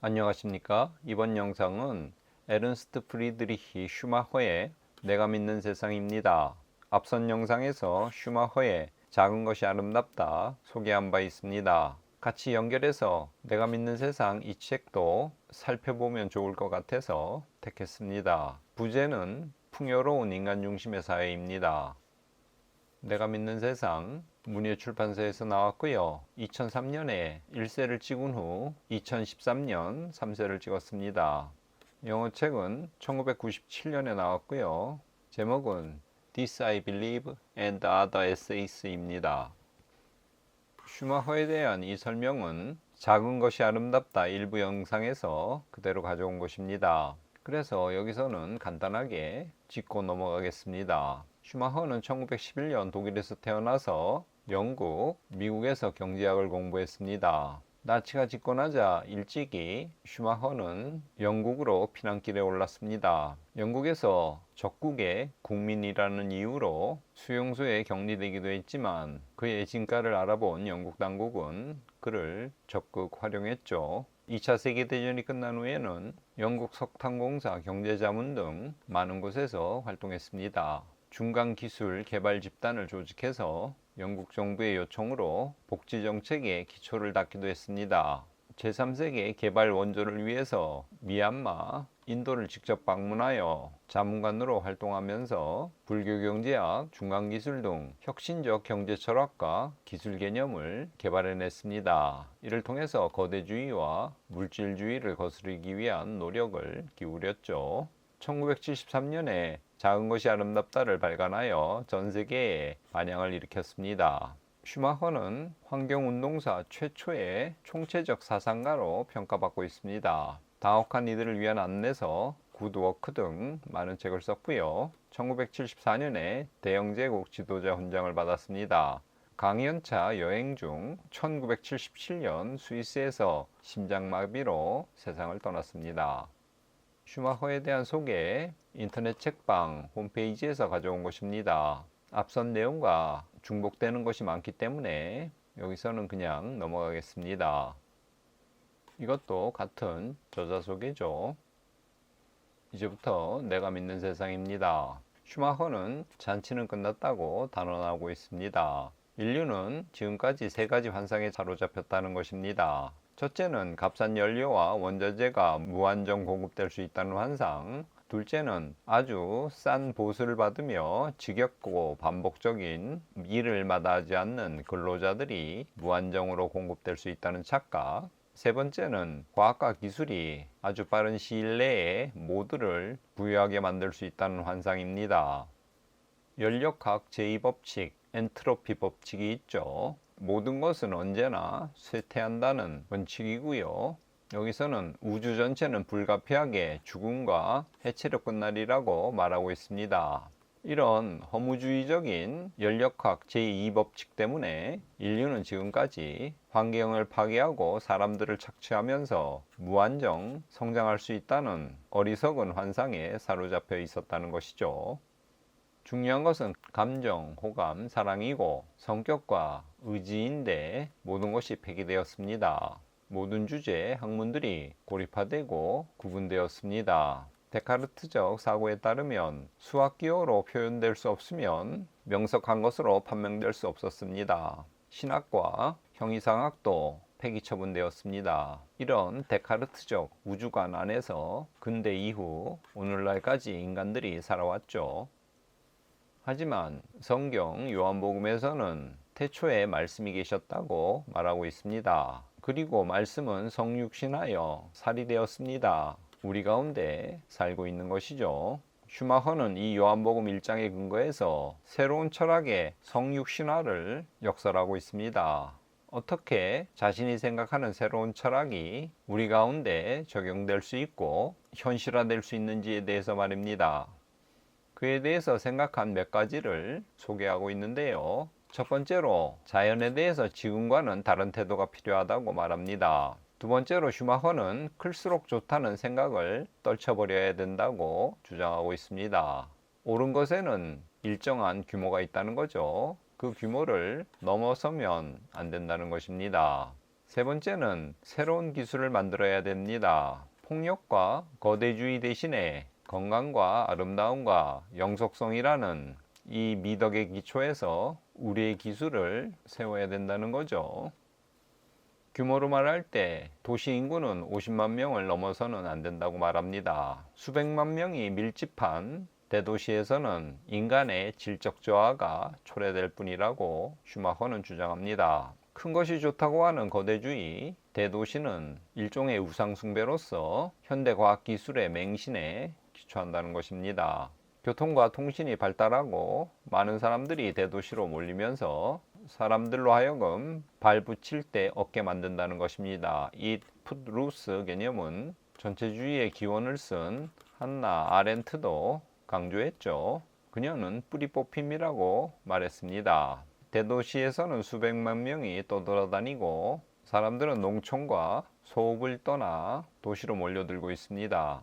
안녕하십니까? 이번 영상은 에른스트 프리드리히 슈마허의 내가 믿는 세상입니다. 앞선 영상에서 슈마허의 작은 것이 아름답다 소개한 바 있습니다. 같이 연결해서 내가 믿는 세상 이 책도 살펴보면 좋을 것 같아서 택했습니다. 부제는 풍요로운 인간 중심의 사회입니다. 내가 믿는 세상 문예 출판사에서 나왔고요. 2003년에 1세를 찍은 후 2013년 3세를 찍었습니다. 영어 책은 1997년에 나왔고요. 제목은 This I Believe and Other Essays입니다. 슈마허에 대한 이 설명은 작은 것이 아름답다 일부 영상에서 그대로 가져온 것입니다. 그래서 여기서는 간단하게 짚고 넘어가겠습니다. 슈마허는 1911년 독일에서 태어나서 영국, 미국에서 경제학을 공부했습니다. 나치가 집권하자 일찍이 슈마허는 영국으로 피난길에 올랐습니다. 영국에서 적국의 국민이라는 이유로 수용소에 격리되기도 했지만 그의 진가를 알아본 영국 당국은 그를 적극 활용했죠. 2차 세계대전이 끝난 후에는 영국 석탄공사, 경제자문 등 많은 곳에서 활동했습니다. 중간기술 개발 집단을 조직해서 영국 정부의 요청으로 복지정책에 기초를 닦기도 했습니다. 제3세계 개발 원조를 위해서 미얀마, 인도를 직접 방문하여 자문관으로 활동하면서 불교경제학, 중간기술 등 혁신적 경제철학과 기술 개념을 개발해냈습니다. 이를 통해서 거대주의와 물질주의를 거스르기 위한 노력을 기울였죠. 1973년에 작은 것이 아름답다를 발간하여 전 세계에 반향을 일으켰습니다. 슈마허는 환경운동사 최초의 총체적 사상가로 평가받고 있습니다. 당혹한 이들을 위한 안내서, 굿워크 등 많은 책을 썼고요. 1974년에 대영제국 지도자 훈장을 받았습니다. 강연차 여행 중 1977년 스위스에서 심장마비로 세상을 떠났습니다. 슈마허에 대한 소개, 인터넷 책방 홈페이지에서 가져온 것입니다. 앞선 내용과 중복되는 것이 많기 때문에 여기서는 그냥 넘어가겠습니다. 이것도 같은 저자 소개죠. 이제부터 내가 믿는 세상입니다. 슈마허는 잔치는 끝났다고 단언하고 있습니다. 인류는 지금까지 세 가지 환상에 사로잡혔다는 것입니다. 첫째는 값싼 연료와 원자재가 무한정 공급될 수 있다는 환상, 둘째는 아주 싼 보수를 받으며 지겹고 반복적인 일을 마다하지 않는 근로자들이 무한정으로 공급될 수 있다는 착각, 세 번째는 과학과 기술이 아주 빠른 시일 내에 모두를 부유하게 만들 수 있다는 환상입니다. 연력학 제2법칙, 엔트로피 법칙이 있죠. 모든 것은 언제나 쇠퇴한다는 원칙이고요. 여기서는 우주 전체는 불가피하게 죽음과 해체로 끝나리라고 말하고 있습니다. 이런 허무주의적인 연력학 제2법칙 때문에 인류는 지금까지 환경을 파괴하고 사람들을 착취하면서 무한정 성장할 수 있다는 어리석은 환상에 사로잡혀 있었다는 것이죠. 중요한 것은 감정, 호감, 사랑이고 성격과 의지인데 모든 것이 폐기되었습니다. 모든 주제, 학문들이 고립화되고 구분되었습니다. 데카르트적 사고에 따르면 수학기호로 표현될 수 없으면 명석한 것으로 판명될 수 없었습니다. 신학과 형이상학도 폐기 처분되었습니다. 이런 데카르트적 우주관 안에서 근대 이후 오늘날까지 인간들이 살아왔죠. 하지만 성경 요한복음에서는 태초에 말씀이 계셨다고 말하고 있습니다. 그리고 말씀은 성육신하여 살이 되었습니다. 우리 가운데 살고 있는 것이죠. 슈마허는 이 요한복음 1장에 근거해서 새로운 철학의 성육신화를 역설하고 있습니다. 어떻게 자신이 생각하는 새로운 철학이 우리 가운데 적용될 수 있고 현실화될 수 있는지에 대해서 말입니다. 그에 대해서 생각한 몇 가지를 소개하고 있는데요. 첫 번째로 자연에 대해서 지금과는 다른 태도가 필요하다고 말합니다. 두 번째로 슈마허는 클수록 좋다는 생각을 떨쳐버려야 된다고 주장하고 있습니다. 옳은 것에는 일정한 규모가 있다는 거죠. 그 규모를 넘어서면 안 된다는 것입니다. 세 번째는 새로운 기술을 만들어야 됩니다. 폭력과 거대주의 대신에 건강과 아름다움과 영속성이라는 이 미덕의 기초에서 우리의 기술을 세워야 된다는 거죠. 규모로 말할 때 도시 인구는 50만 명을 넘어서는 안 된다고 말합니다. 수백만 명이 밀집한 대도시에서는 인간의 질적 저하가 초래될 뿐이라고 슈마허는 주장합니다. 큰 것이 좋다고 하는 거대주의, 대도시는 일종의 우상숭배로서 현대과학기술의 맹신에 기초한다는 것입니다. 교통과 통신이 발달하고 많은 사람들이 대도시로 몰리면서 사람들로 하여금 발붙일 데 얻게 만든다는 것입니다. 이 풋루스 개념은 전체주의의 기원을 쓴 한나 아렌트도 강조했죠. 그녀는 뿌리 뽑힘이라고 말했습니다. 대도시에서는 수백만 명이 떠돌아다니고 사람들은 농촌과 소읍을 떠나 도시로 몰려들고 있습니다.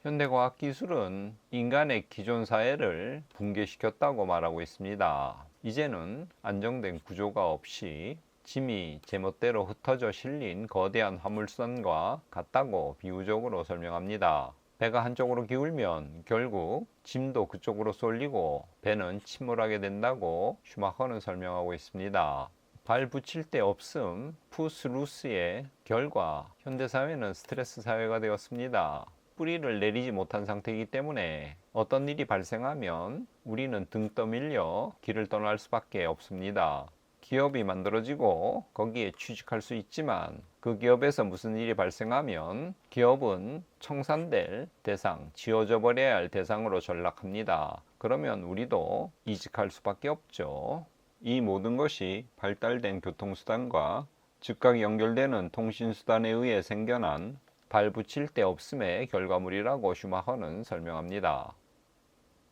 현대과학기술은 인간의 기존 사회를 붕괴시켰다고 말하고 있습니다. 이제는 안정된 구조가 없이 짐이 제멋대로 흩어져 실린 거대한 화물선과 같다고 비유적으로 설명합니다. 배가 한쪽으로 기울면 결국 짐도 그쪽으로 쏠리고 배는 침몰하게 된다고 슈마허는 설명하고 있습니다. 발 붙일 데 없음 푸스루스의 결과 현대사회는 스트레스 사회가 되었습니다. 뿌리를 내리지 못한 상태이기 때문에 어떤 일이 발생하면 우리는 등 떠밀려 길을 떠날 수밖에 없습니다. 기업이 만들어지고 거기에 취직할 수 있지만 그 기업에서 무슨 일이 발생하면 기업은 청산될 대상, 지워져 버려야 할 대상으로 전락합니다. 그러면 우리도 이직할 수밖에 없죠. 이 모든 것이 발달된 교통수단과 즉각 연결되는 통신수단에 의해 생겨난 발 붙일 데 없음의 결과물이라고 슈마허는 설명합니다.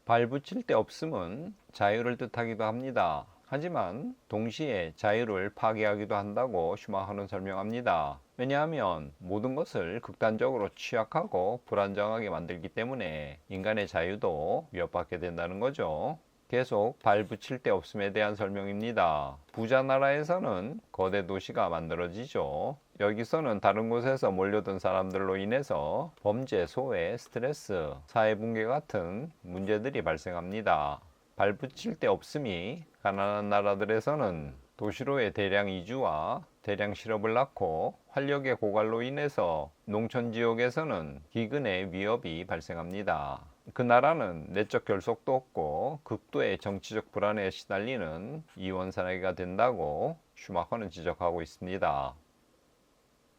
발 붙일 데 없음은 자유를 뜻하기도 합니다. 하지만 동시에 자유를 파괴하기도 한다고 슈마허는 설명합니다. 왜냐하면 모든 것을 극단적으로 취약하고 불안정하게 만들기 때문에 인간의 자유도 위협받게 된다는 거죠. 계속 발 붙일 데 없음에 대한 설명입니다. 부자 나라에서는 거대 도시가 만들어지죠. 여기서는 다른 곳에서 몰려든 사람들로 인해서 범죄, 소외, 스트레스, 사회붕괴 같은 문제들이 발생합니다. 발 붙일 데 없음이 가난한 나라들에서는 도시로의 대량 이주와 대량 실업을 낳고 활력의 고갈로 인해서 농촌 지역에서는 기근의 위협이 발생합니다. 그 나라는 내적 결속도 없고 극도의 정치적 불안에 시달리는 이원 사회가 된다고 슈마허는 지적하고 있습니다.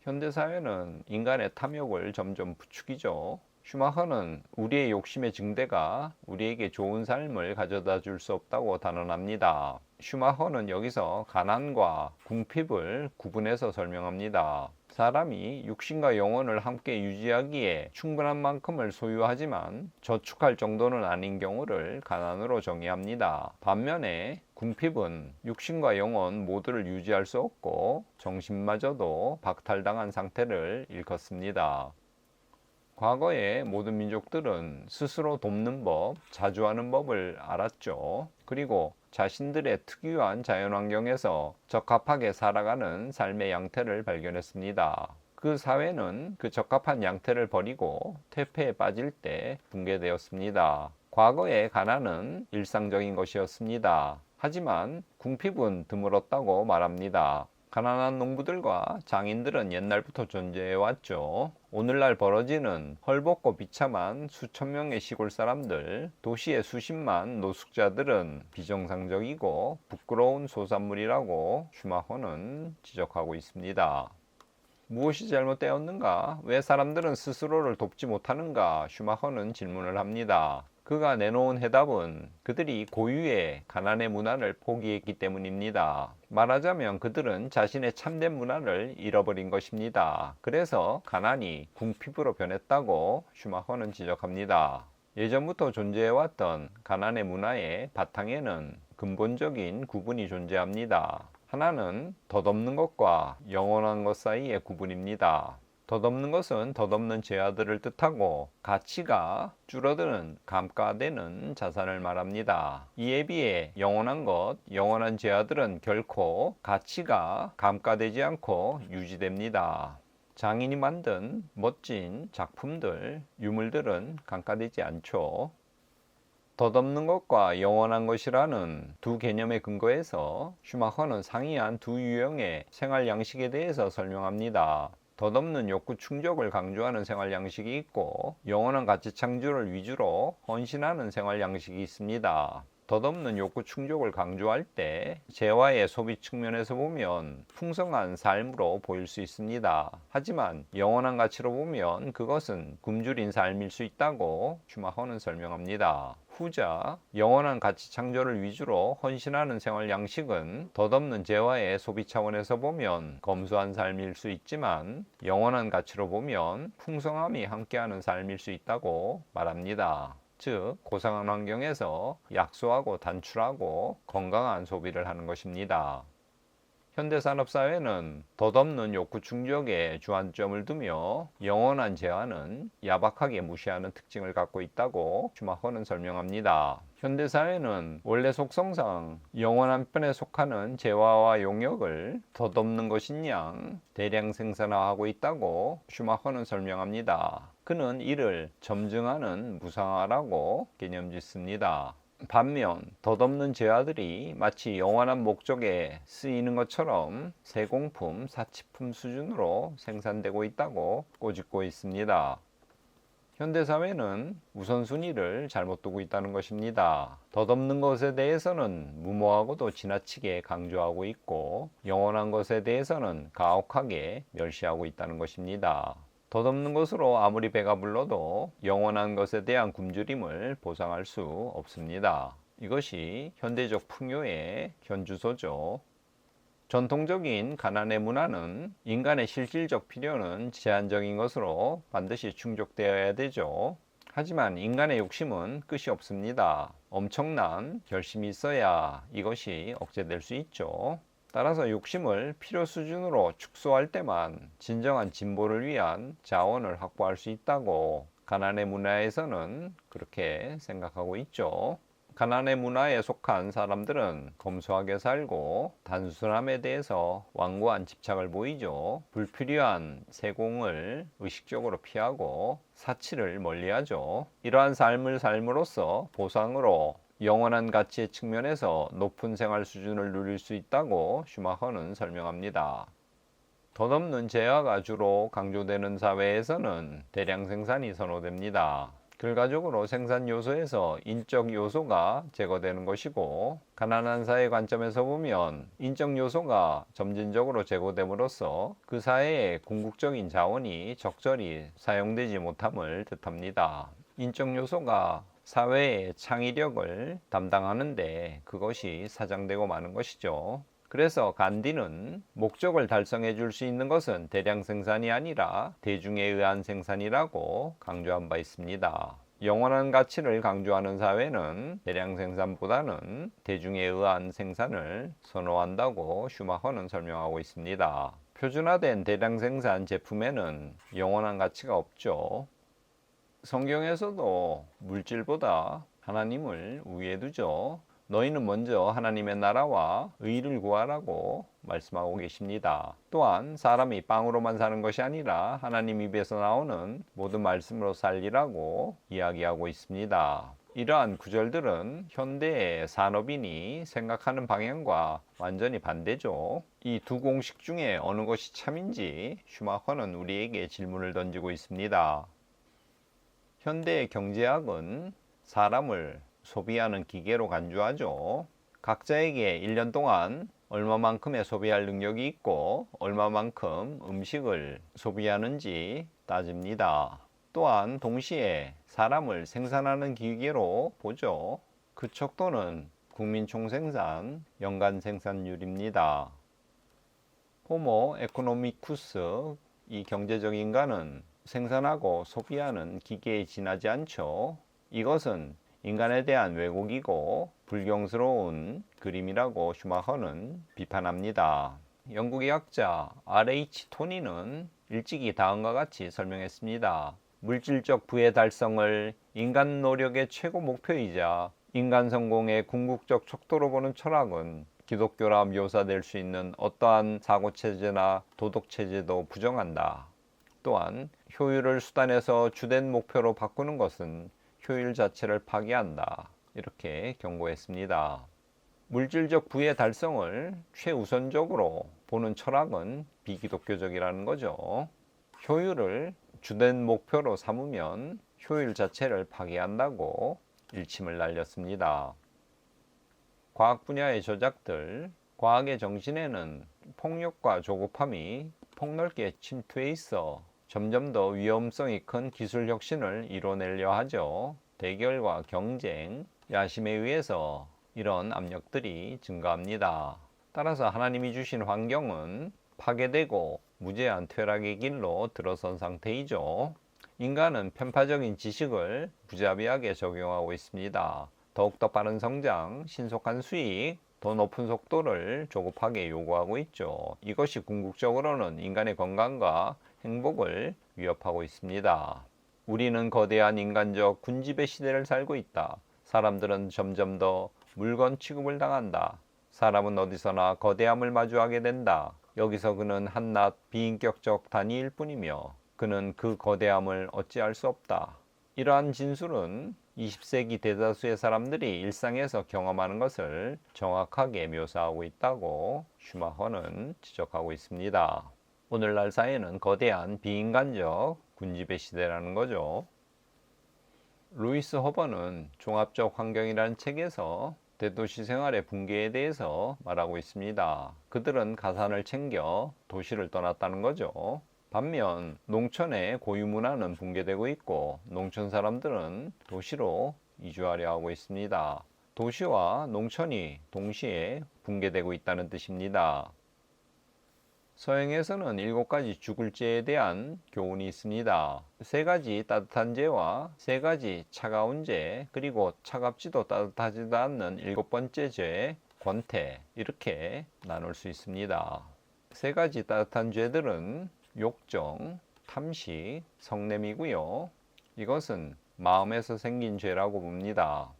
현대사회는 인간의 탐욕을 점점 부추기죠. 슈마허는 우리의 욕심의 증대가 우리에게 좋은 삶을 가져다 줄 수 없다고 단언합니다. 슈마허는 여기서 가난과 궁핍을 구분해서 설명합니다. 사람이 육신과 영혼을 함께 유지하기에 충분한 만큼을 소유하지만 저축할 정도는 아닌 경우를 가난으로 정의합니다. 반면에 궁핍은 육신과 영혼 모두를 유지할 수 없고 정신마저도 박탈당한 상태를 일컫습니다. 과거의 모든 민족들은 스스로 돕는 법, 자주하는 법을 알았죠. 그리고 자신들의 특유한 자연환경에서 적합하게 살아가는 삶의 양태를 발견했습니다. 그 사회는 그 적합한 양태를 버리고 퇴폐에 빠질 때 붕괴되었습니다. 과거의 가난은 일상적인 것이었습니다. 하지만 궁핍은 드물었다고 말합니다. 가난한 농부들과 장인들은 옛날부터 존재해왔죠. 오늘날 벌어지는 헐벗고 비참한 수천 명의 시골 사람들, 도시의 수십만 노숙자들은 비정상적이고 부끄러운 소산물이라고 슈마허는 지적하고 있습니다. 무엇이 잘못되었는가? 왜 사람들은 스스로를 돕지 못하는가? 슈마허는 질문을 합니다. 그가 내놓은 해답은 그들이 고유의 가난의 문화를 포기했기 때문입니다. 말하자면 그들은 자신의 참된 문화를 잃어버린 것입니다. 그래서 가난이 궁핍으로 변했다고 슈마허는 지적합니다. 예전부터 존재해왔던 가난의 문화의 바탕에는 근본적인 구분이 존재합니다. 하나는 덧없는 것과 영원한 것 사이의 구분입니다. 덧없는 것은 덧없는 재화들을 뜻하고 가치가 줄어드는 감가되는 자산을 말합니다. 이에 비해 영원한 것, 영원한 재화들은 결코 가치가 감가되지 않고 유지됩니다. 장인이 만든 멋진 작품들, 유물들은 감가되지 않죠. 덧없는 것과 영원한 것이라는 두 개념에 근거해서 슈마허는 상이한 두 유형의 생활 양식에 대해서 설명합니다. 덧없는 욕구 충족을 강조하는 생활 양식이 있고 영원한 가치 창조를 위주로 헌신하는 생활 양식이 있습니다. 덧없는 욕구 충족을 강조할 때 재화의 소비 측면에서 보면 풍성한 삶으로 보일 수 있습니다. 하지만 영원한 가치로 보면 그것은 굶주린 삶일 수 있다고 슈마허는 설명합니다. 후자, 영원한 가치 창조를 위주로 헌신하는 생활 양식은 덧없는 재화의 소비 차원에서 보면 검소한 삶일 수 있지만 영원한 가치로 보면 풍성함이 함께하는 삶일 수 있다고 말합니다. 즉, 고상한 환경에서 약소하고 단출하고 건강한 소비를 하는 것입니다. 현대산업사회는 덧없는 욕구 충족에 주안점을 두며 영원한 재화는 야박하게 무시하는 특징을 갖고 있다고 슈마허는 설명합니다. 현대사회는 원래 속성상 영원한 편에 속하는 재화와 용역을 덧없는 것인 양 대량 생산화하고 있다고 슈마허는 설명합니다. 그는 이를 점증하는 무상화라고 개념 짓습니다. 반면 덧없는 재화들이 마치 영원한 목적에 쓰이는 것처럼 세공품, 사치품 수준으로 생산되고 있다고 꼬집고 있습니다. 현대사회는 우선순위를 잘못 두고 있다는 것입니다. 덧없는 것에 대해서는 무모하고도 지나치게 강조하고 있고 영원한 것에 대해서는 가혹하게 멸시하고 있다는 것입니다. 덧없는 것으로 아무리 배가 불러도 영원한 것에 대한 굶주림을 보상할 수 없습니다. 이것이 현대적 풍요의 현주소죠. 전통적인 가난의 문화는 인간의 실질적 필요는 제한적인 것으로 반드시 충족되어야 되죠. 하지만 인간의 욕심은 끝이 없습니다. 엄청난 결심이 있어야 이것이 억제될 수 있죠. 따라서 욕심을 필요 수준으로 축소할 때만 진정한 진보를 위한 자원을 확보할 수 있다고 가난의 문화에서는 그렇게 생각하고 있죠. 가난의 문화에 속한 사람들은 검소하게 살고 단순함에 대해서 완고한 집착을 보이죠. 불필요한 세공을 의식적으로 피하고 사치를 멀리하죠. 이러한 삶을 삶으로써 보상으로 영원한 가치의 측면에서 높은 생활 수준을 누릴 수 있다고 슈마허는 설명합니다. 덧없는 재화가 주로 강조되는 사회에서는 대량 생산이 선호됩니다. 결과적으로 생산 요소에서 인적 요소가 제거되는 것이고 가난한 사회 관점에서 보면 인적 요소가 점진적으로 제거됨으로써 그 사회의 궁극적인 자원이 적절히 사용되지 못함을 뜻합니다. 인적 요소가 사회의 창의력을 담당하는데 그것이 사장되고 마는 것이죠. 그래서 간디는 목적을 달성해 줄 수 있는 것은 대량 생산이 아니라 대중에 의한 생산이라고 강조한 바 있습니다. 영원한 가치를 강조하는 사회는 대량 생산보다는 대중에 의한 생산을 선호한다고 슈마허는 설명하고 있습니다. 표준화된 대량 생산 제품에는 영원한 가치가 없죠. 성경에서도 물질보다 하나님을 우위에 두죠. 너희는 먼저 하나님의 나라와 의를 구하라고 말씀하고 계십니다. 또한 사람이 빵으로만 사는 것이 아니라 하나님 입에서 나오는 모든 말씀으로 살리라고 이야기하고 있습니다. 이러한 구절들은 현대의 산업인이 생각하는 방향과 완전히 반대죠. 이 두 공식 중에 어느 것이 참인지 슈마허는 우리에게 질문을 던지고 있습니다. 현대의 경제학은 사람을 소비하는 기계로 간주하죠. 각자에게 1년 동안 얼마만큼의 소비할 능력이 있고 얼마만큼 음식을 소비하는지 따집니다. 또한 동시에 사람을 생산하는 기계로 보죠. 그 척도는 국민 총생산, 연간 생산률입니다. 호모 에코노미쿠스, 이 경제적 인간은 생산하고 소비하는 기계에 지나지 않죠. 이것은 인간에 대한 왜곡이고 불경스러운 그림이라고 슈마허는 비판합니다. 영국의 학자 R.H. 토니는 일찍이 다음과 같이 설명했습니다. 물질적 부의 달성을 인간 노력의 최고 목표이자 인간 성공의 궁극적 척도로 보는 철학은 기독교라 묘사될 수 있는 어떠한 사고체제나 도덕체제도 부정한다. 또한 효율을 수단에서 주된 목표로 바꾸는 것은 효율 자체를 파괴한다. 이렇게 경고했습니다. 물질적 부의 달성을 최우선적으로 보는 철학은 비기독교적이라는 거죠. 효율을 주된 목표로 삼으면 효율 자체를 파괴한다고 일침을 날렸습니다. 과학 분야의 저작들, 과학의 정신에는 폭력과 조급함이 폭넓게 침투해 있어 점점 더 위험성이 큰 기술 혁신을 이뤄내려 하죠. 대결과 경쟁, 야심에 의해서 이런 압력들이 증가합니다. 따라서 하나님이 주신 환경은 파괴되고 무제한 퇴락의 길로 들어선 상태이죠. 인간은 편파적인 지식을 무자비하게 적용하고 있습니다. 더욱더 빠른 성장, 신속한 수익, 더 높은 속도를 조급하게 요구하고 있죠. 이것이 궁극적으로는 인간의 건강과 행복을 위협하고 있습니다. 우리는 거대한 인간적 군집의 시대를 살고 있다. 사람들은 점점 더 물건 취급을 당한다. 사람은 어디서나 거대함을 마주하게 된다. 여기서 그는 한낱 비인격적 단위일 뿐이며 그는 그 거대함을 어찌할 수 없다. 이러한 진술은 20세기 대다수의 사람들이 일상에서 경험하는 것을 정확하게 묘사하고 있다고 슈마허는 지적하고 있습니다. 오늘날 사회는 거대한 비인간적 군집의 시대라는 거죠. 루이스 허버는 종합적 환경이라는 책에서 대도시 생활의 붕괴에 대해서 말하고 있습니다. 그들은 가산을 챙겨 도시를 떠났다는 거죠. 반면 농촌의 고유 문화는 붕괴되고 있고 농촌 사람들은 도시로 이주하려 하고 있습니다. 도시와 농촌이 동시에 붕괴되고 있다는 뜻입니다. 서양에서는 7가지 죽을 죄에 대한 교훈이 있습니다. 3가지 따뜻한 죄와 3가지 차가운 죄, 그리고 차갑지도 따뜻하지도 않는 7번째 죄, 권태, 이렇게 나눌 수 있습니다. 3가지 따뜻한 죄들은 욕정, 탐식, 성냄이고요. 이것은 마음에서 생긴 죄라고 봅니다.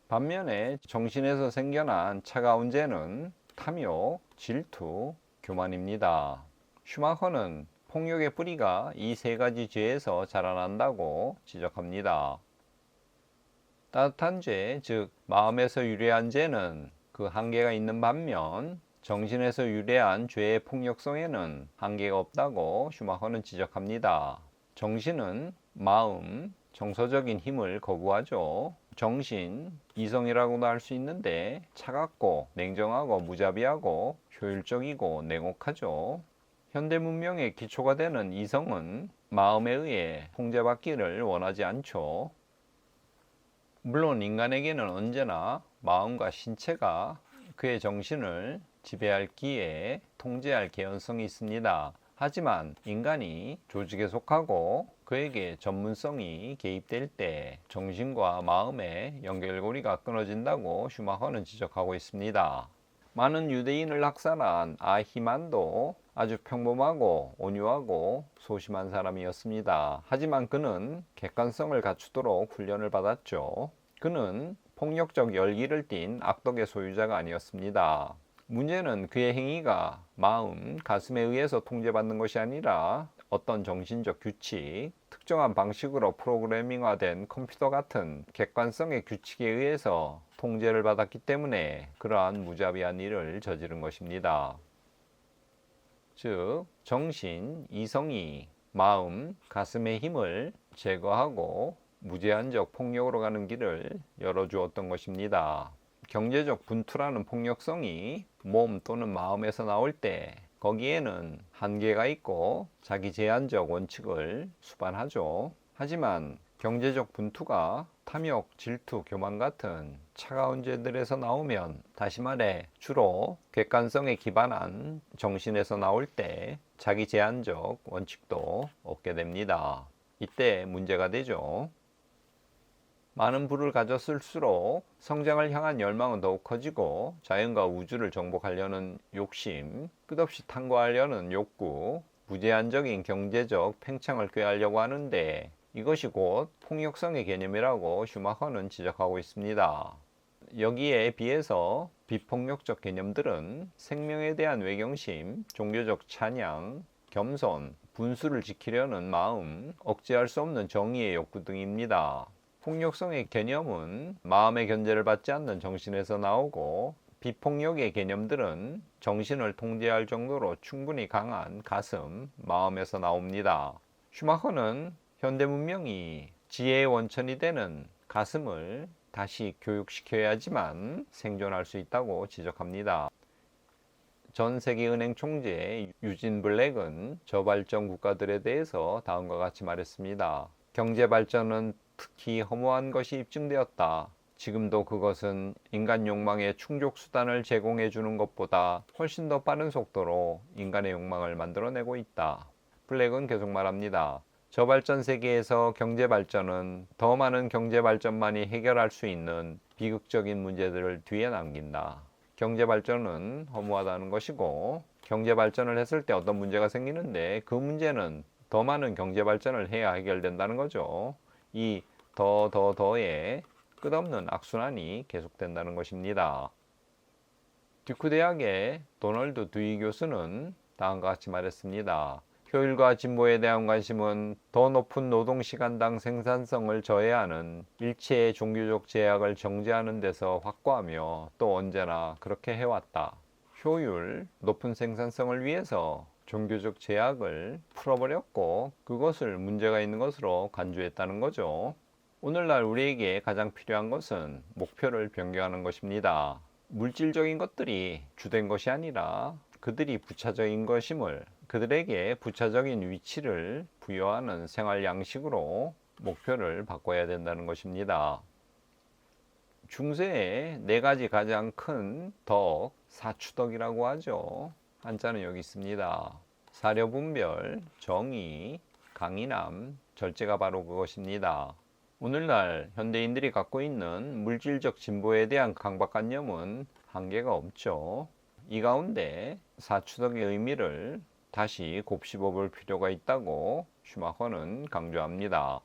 반면에 정신에서 생겨난 차가운 죄는 탐욕, 질투, 교만입니다. 슈마허는 폭력의 뿌리가 이 3가지 죄에서 자라난다고 지적합니다. 따뜻한 죄, 즉 마음에서 유래한 죄는 그 한계가 있는 반면 정신에서 유래한 죄의 폭력성에는 한계가 없다고 슈마허는 지적합니다. 정신은 마음, 정서적인 힘을 거부하죠. 정신, 이성이라고도 할 수 있는데 차갑고 냉정하고 무자비하고 효율적이고 냉혹하죠. 현대 문명의 기초가 되는 이성은 마음에 의해 통제받기를 원하지 않죠. 물론 인간에게는 언제나 마음과 신체가 그의 정신을 지배할 통제할 개연성이 있습니다. 하지만 인간이 조직에 속하고 그에게 전문성이 개입될 때 정신과 마음의 연결고리가 끊어진다고 슈마허는 지적하고 있습니다. 많은 유대인을 학살한 아히만도 아주 평범하고 온유하고 소심한 사람이었습니다. 하지만 그는 객관성을 갖추도록 훈련을 받았죠. 그는 폭력적 열기를 띤 악독의 소유자가 아니었습니다. 문제는 그의 행위가 마음, 가슴에 의해서 통제받는 것이 아니라 어떤 정신적 규칙, 특정한 방식으로 프로그래밍화된 컴퓨터 같은 객관성의 규칙에 의해서 통제를 받았기 때문에 그러한 무자비한 일을 저지른 것입니다. 즉, 정신, 이성이 마음, 가슴의 힘을 제거하고 무제한적 폭력으로 가는 길을 열어주었던 것입니다. 경제적 분투라는 폭력성이 몸 또는 마음에서 나올 때 거기에는 한계가 있고 자기 제한적 원칙을 수반하죠. 하지만 경제적 분투가 탐욕, 질투, 교만 같은 차가운 죄들에서 나오면, 다시 말해 주로 객관성에 기반한 정신에서 나올 때 자기 제한적 원칙도 얻게 됩니다. 이때 문제가 되죠. 많은 부를 가졌을수록 성장을 향한 열망은 더욱 커지고 자연과 우주를 정복하려는 욕심, 끝없이 탐구하려는 욕구, 무제한적인 경제적 팽창을 꾀하려고 하는데 이것이 곧 폭력성의 개념이라고 슈마허는 지적하고 있습니다. 여기에 비해서 비폭력적 개념들은 생명에 대한 외경심, 종교적 찬양, 겸손, 분수를 지키려는 마음, 억제할 수 없는 정의의 욕구 등입니다. 폭력성의 개념은 마음의 견제를 받지 않는 정신에서 나오고 비폭력의 개념들은 정신을 통제할 정도로 충분히 강한 가슴, 마음에서 나옵니다. 슈마허는 현대 문명이 지혜의 원천이 되는 가슴을 다시 교육시켜야지만 생존할 수 있다고 지적합니다. 전 세계 은행 총재 유진 블랙은 저발전 국가들에 대해서 다음과 같이 말했습니다. 경제 발전은 특히 허무한 것이 입증되었다. 지금도 그것은 인간 욕망의 충족 수단을 제공해 주는 것보다 훨씬 더 빠른 속도로 인간의 욕망을 만들어내고 있다. 블랙은 계속 말합니다. 저발전 세계에서 경제 발전은 더 많은 경제 발전만이 해결할 수 있는 비극적인 문제들을 뒤에 남긴다. 경제 발전은 허무하다는 것이고 경제 발전을 했을 때 어떤 문제가 생기는데 그 문제는 더 많은 경제 발전을 해야 해결된다는 거죠. 이 더의 끝없는 악순환이 계속된다는 것입니다. 듀크 대학의 도널드 듀이 교수는 다음과 같이 말했습니다. 효율과 진보에 대한 관심은 더 높은 노동시간당 생산성을 저해하는 일체의 종교적 제약을 정제하는 데서 확고하며 또 언제나 그렇게 해왔다. 효율, 높은 생산성을 위해서 종교적 제약을 풀어버렸고 그것을 문제가 있는 것으로 간주했다는 거죠. 오늘날 우리에게 가장 필요한 것은 목표를 변경하는 것입니다. 물질적인 것들이 주된 것이 아니라 그들이 부차적인 것임을, 그들에게 부차적인 위치를 부여하는 생활 양식으로 목표를 바꿔야 된다는 것입니다. 중세의 네 가지 가장 큰 덕, 사추덕이라고 하죠. 한자는 여기 있습니다. 사려분별, 정의, 강인함, 절제가 바로 그것입니다. 오늘날 현대인들이 갖고 있는 물질적 진보에 대한 강박관념은 한계가 없죠. 이 가운데 사추덕의 의미를 다시 곱씹어 볼 필요가 있다고 슈마허는 강조합니다.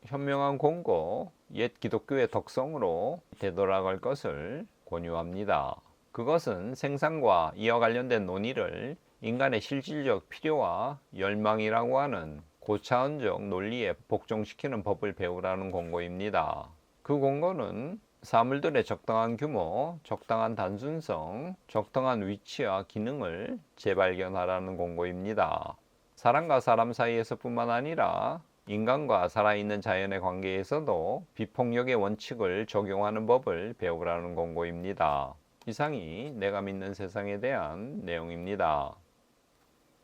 현명한 공고, 옛 기독교의 덕성으로 되돌아갈 것을 권유합니다. 그것은 생산과 이와 관련된 논의를 인간의 실질적 필요와 열망이라고 하는 고차원적 논리에 복종시키는 법을 배우라는 권고입니다. 그 권고는 사물들의 적당한 규모, 적당한 단순성, 적당한 위치와 기능을 재발견하라는 권고입니다. 사람과 사람 사이에서뿐만 아니라 인간과 살아있는 자연의 관계에서도 비폭력의 원칙을 적용하는 법을 배우라는 권고입니다. 이상이 내가 믿는 세상에 대한 내용입니다.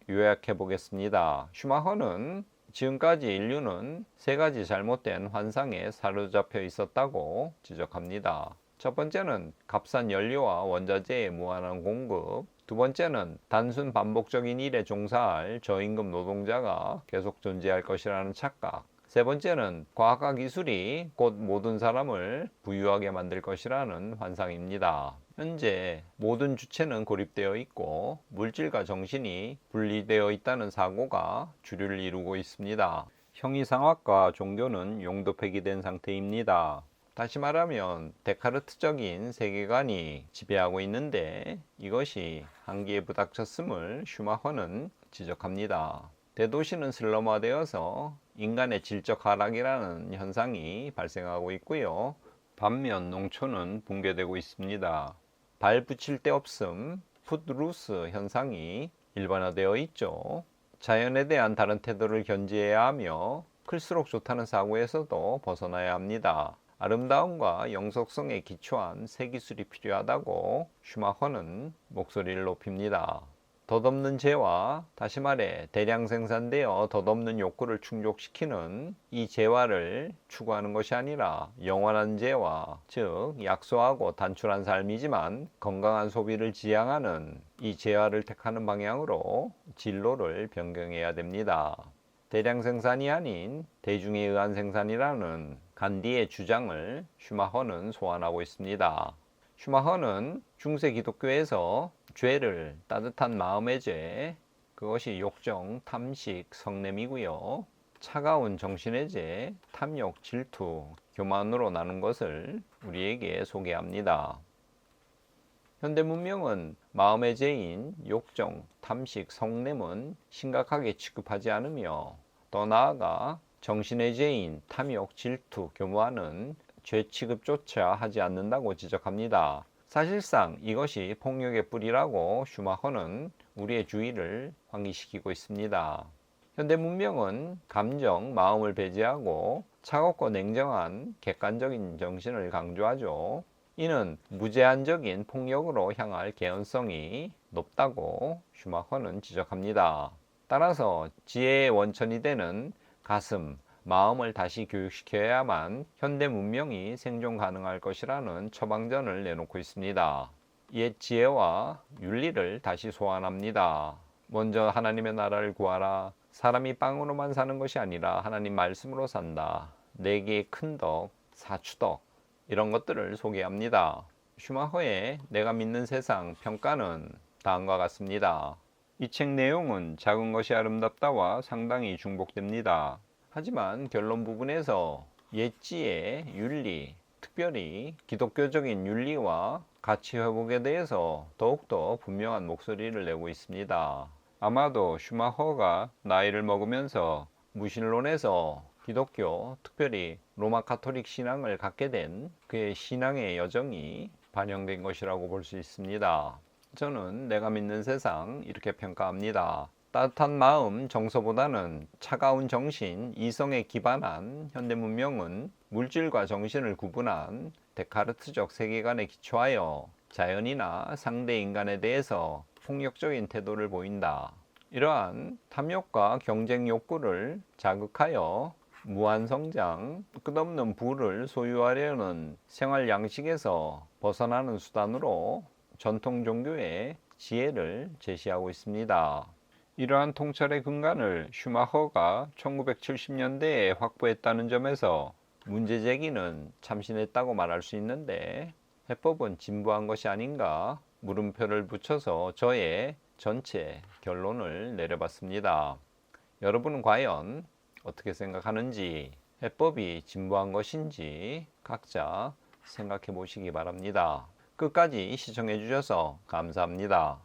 요약해 보겠습니다. 슈마허는 지금까지 인류는 세 가지 잘못된 환상에 사로잡혀 있었다고 지적합니다. 첫 번째는 값싼 연료와 원자재의 무한한 공급, 두 번째는 단순 반복적인 일에 종사할 저임금 노동자가 계속 존재할 것이라는 착각, 세 번째는 과학과 기술이 곧 모든 사람을 부유하게 만들 것이라는 환상입니다. 현재 모든 주체는 고립되어 있고 물질과 정신이 분리되어 있다는 사고가 주류를 이루고 있습니다. 형이상학과 종교는 용도 폐기된 상태입니다. 다시 말하면 데카르트적인 세계관이 지배하고 있는데 이것이 한계에 부닥쳤음을 슈마허는 지적합니다. 대도시는 슬럼화되어서 인간의 질적 하락이라는 현상이 발생하고 있고요. 반면 농촌은 붕괴되고 있습니다. 발 붙일 데 없음, 풋루스 현상이 일반화되어 있죠. 자연에 대한 다른 태도를 견지해야 하며 클수록 좋다는 사고에서도 벗어나야 합니다. 아름다움과 영속성에 기초한 새 기술이 필요하다고 슈마허는 목소리를 높입니다. 덧없는 재화, 다시 말해 대량 생산되어 덧없는 욕구를 충족시키는 이 재화를 추구하는 것이 아니라 영원한 재화, 즉 약소하고 단출한 삶이지만 건강한 소비를 지향하는 이 재화를 택하는 방향으로 진로를 변경해야 됩니다. 대량 생산이 아닌 대중에 의한 생산이라는 간디의 주장을 슈마허는 소환하고 있습니다. 슈마허는 중세 기독교에서 죄를 따뜻한 마음의 죄, 그것이 욕정, 탐식, 성냄이고요. 차가운 정신해제, 탐욕, 질투, 교만으로 나눈 것을 우리에게 소개합니다. 현대 문명은 마음의 죄인 욕정, 탐식, 성냄은 심각하게 취급하지 않으며 더 나아가 정신의 죄인 탐욕, 질투, 교만은 죄 취급조차 하지 않는다고 지적합니다. 사실상 이것이 폭력의 뿌리라고 슈마허는 우리의 주의를 환기시키고 있습니다. 현대 문명은 감정, 마음을 배제하고 차갑고 냉정한 객관적인 정신을 강조하죠. 이는 무제한적인 폭력으로 향할 개연성이 높다고 슈마허는 지적합니다. 따라서 지혜의 원천이 되는 가슴, 마음을 다시 교육시켜야만 현대 문명이 생존 가능할 것이라는 처방전을 내놓고 있습니다. 옛 지혜와 윤리를 다시 소환합니다. 먼저 하나님의 나라를 구하라. 사람이 빵으로만 사는 것이 아니라 하나님 말씀으로 산다. 내게 큰 덕, 사추덕 이런 것들을 소개합니다. 슈마허의 내가 믿는 세상 평가는 다음과 같습니다. 이 책 내용은 작은 것이 아름답다와 상당히 중복됩니다. 하지만 결론 부분에서 옛지의 윤리, 특별히 기독교적인 윤리와 가치 회복에 대해서 더욱더 분명한 목소리를 내고 있습니다. 아마도 슈마허가 나이를 먹으면서 무신론에서 기독교, 특별히 로마 가톨릭 신앙을 갖게 된 그의 신앙의 여정이 반영된 것이라고 볼 수 있습니다. 저는 내가 믿는 세상 이렇게 평가합니다. 따뜻한 마음, 정서보다는 차가운 정신, 이성에 기반한 현대 문명은 물질과 정신을 구분한 데카르트적 세계관에 기초하여 자연이나 상대 인간에 대해서 폭력적인 태도를 보인다. 이러한 탐욕과 경쟁 욕구를 자극하여 무한성장, 끝없는 부를 소유하려는 생활 양식에서 벗어나는 수단으로 전통 종교의 지혜를 제시하고 있습니다. 이러한 통찰의 근간을 슈마허가 1970년대에 확보했다는 점에서 문제 제기는 참신했다고 말할 수 있는데 해법은 진부한 것이 아닌가 물음표를 붙여서 저의 전체 결론을 내려봤습니다. 여러분은 과연 어떻게 생각하는지, 해법이 진부한 것인지 각자 생각해 보시기 바랍니다. 끝까지 시청해 주셔서 감사합니다.